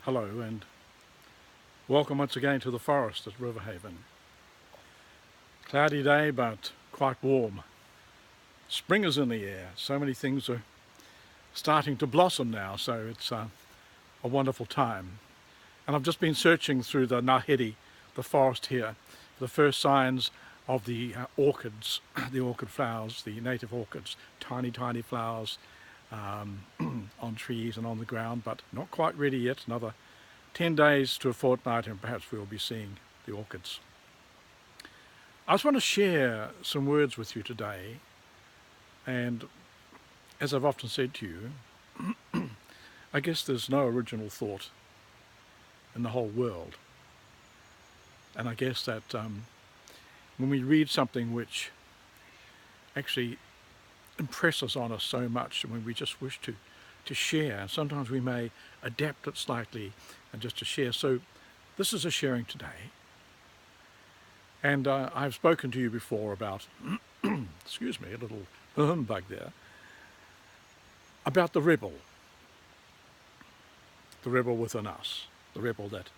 Hello and welcome once again to the forest at Riverhaven. Cloudy day but quite warm. Spring is in the air. So many things are starting to blossom now, so it's a wonderful time. And I've just been searching through the Ngāhere, the forest here, for the first signs of the orchids, the orchid flowers, the native orchids, tiny flowers on trees and on the ground, but not quite ready yet. Another 10 days to a fortnight and perhaps we'll be seeing the orchids. I just want to share some words with you today, and as I've often said to you, I guess there's no original thought in the whole world. And I guess that when we read something which actually impresses on us so much, and when we just wish to share, and sometimes we may adapt it slightly and just to share. So this is a sharing today. And I've spoken to you before about, excuse me, a little bug there, about the rebel within us, the rebel that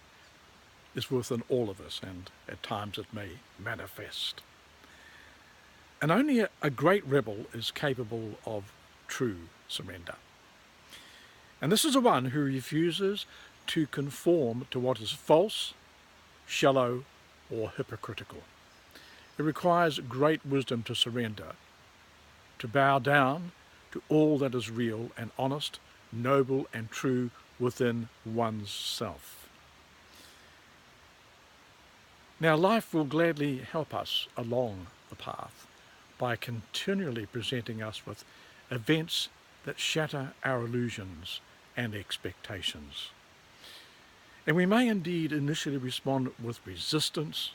is within all of us, and at times it may manifest. And only a great rebel is capable of true surrender. And this is the one who refuses to conform to what is false, shallow, or hypocritical. It requires great wisdom to surrender, to bow down to all that is real and honest, noble and true within one's self. Now, life will gladly help us along the path by continually presenting us with events that shatter our illusions and expectations. And we may indeed initially respond with resistance,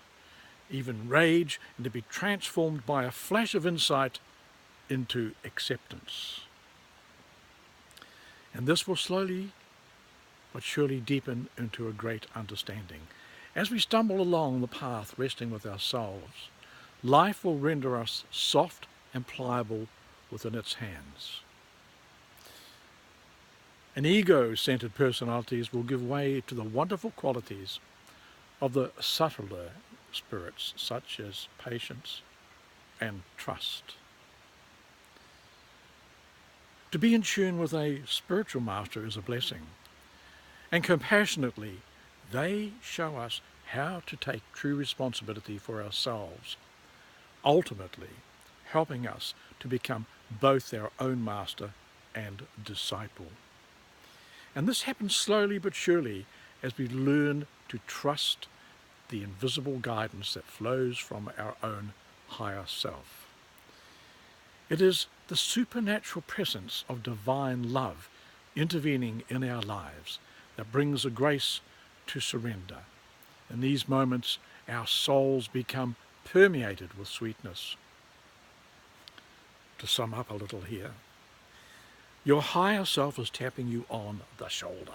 even rage, and to be transformed by a flash of insight into acceptance. And this will slowly but surely deepen into a great understanding. As we stumble along the path resting with ourselves, life will render us soft and pliable within its hands. And ego-centered personalities will give way to the wonderful qualities of the subtler spirits, such as patience and trust. To be in tune with a spiritual master is a blessing, and compassionately they show us how to take true responsibility for ourselves, ultimately helping us to become both our own master and disciple. And this happens slowly but surely as we learn to trust the invisible guidance that flows from our own higher self. It is the supernatural presence of divine love intervening in our lives that brings a grace to surrender. In these moments, our souls become permeated with sweetness. To sum up a little here, your higher self is tapping you on the shoulder,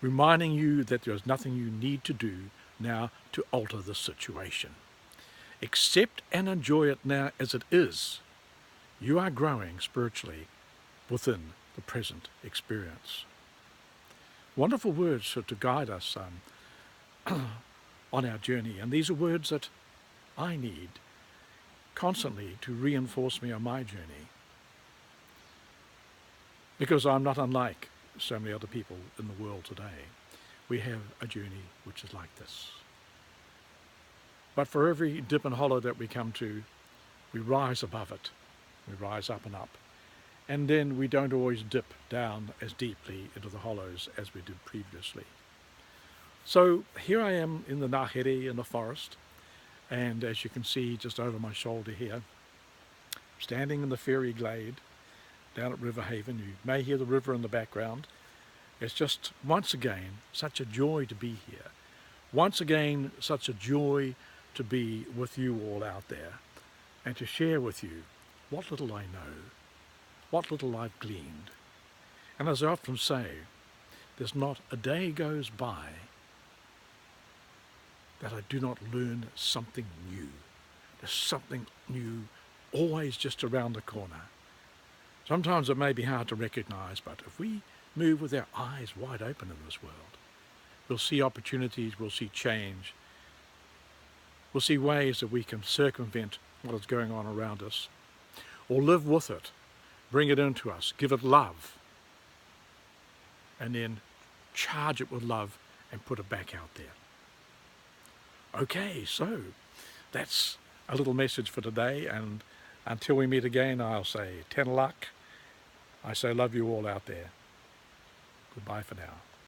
reminding you that there is nothing you need to do now to alter the situation. Accept and enjoy it now as it is. You are growing spiritually within the present experience. Wonderful words to guide us on our journey, and these are words that I need constantly to reinforce me on my journey, because I'm not unlike so many other people in the world today. We have a journey which is like this. But for every dip and hollow that we come to, we rise above it. We rise up and up. And then we don't always dip down as deeply into the hollows as we did previously. So here I am in the Ngāhere in the forest, and as you can see just over my shoulder here, standing in the fairy glade down at Riverhaven. You may hear the river in the background. It's just once again such a joy to be here. Once again such a joy to be with you all out there and to share with you what little I know, what little I've gleaned. And as I often say, there's not a day goes by that I do not learn something new. There's something new always just around the corner. Sometimes it may be hard to recognize, but if we move with our eyes wide open in this world. We'll see opportunities, we'll see change, we'll see ways that we can circumvent what is going on around us, or live with it, bring it into us, give it love, and then charge it with love and put it back out there. Okay, so that's a little message for today, and until we meet again, I'll say ten luck. I say love you all out there. Goodbye for now.